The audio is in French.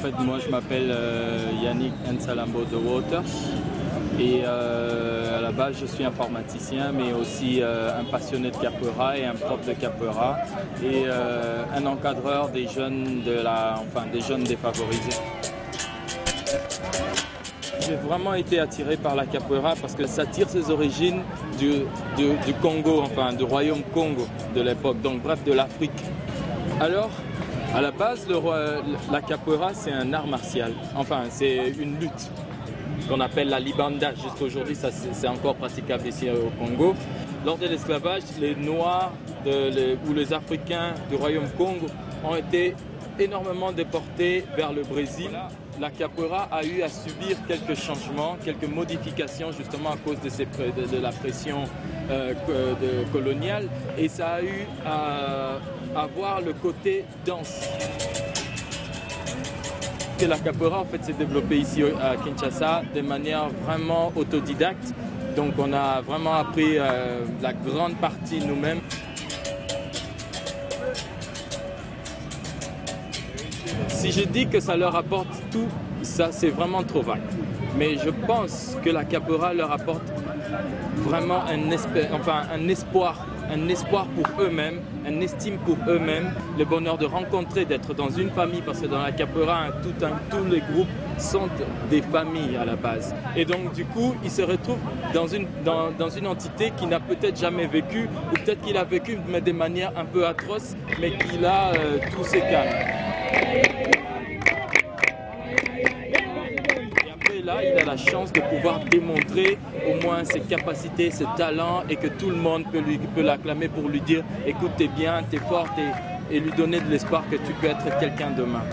fait, moi je m'appelle Yannick Nsalambo de Water et à la base je suis informaticien mais aussi un passionné de capoeira et un prof de capoeira et un encadreur des jeunes des jeunes défavorisés. J'ai vraiment été attiré par la capoeira parce que ça tire ses origines du Congo, du royaume Congo de l'époque, donc bref de l'Afrique. Alors, à la base, la capoeira c'est un art martial, c'est une lutte qu'on appelle la libanda. Jusqu'aujourd'hui, c'est encore praticable ici au Congo. Lors de l'esclavage, les Noirs ou les Africains du royaume Congo ont été énormément déportés vers le Brésil. La capoeira a eu à subir quelques changements, quelques modifications justement à cause de la pression coloniale et ça a eu à avoir le côté danse. Et la capoeira en fait s'est développée ici à Kinshasa de manière vraiment autodidacte, donc on a vraiment appris la grande partie nous-mêmes. Si je dis que ça leur apporte tout, ça c'est vraiment trop vague. Mais je pense que la capoeira leur apporte vraiment un espoir pour eux-mêmes, un estime pour eux-mêmes, le bonheur de rencontrer, d'être dans une famille, parce que dans la capoeira, tous les groupes sont des familles à la base. Et donc du coup, ils se retrouvent dans une entité qui n'a peut-être jamais vécu, ou peut-être qu'il a vécu mais de manière un peu atroce, mais qu'il a tous ses calmes. Là, il a la chance de pouvoir démontrer au moins ses capacités, ses talents et que tout le monde peut l'acclamer pour lui dire « écoute, t'es bien, t'es forte » et lui donner de l'espoir que tu peux être quelqu'un demain.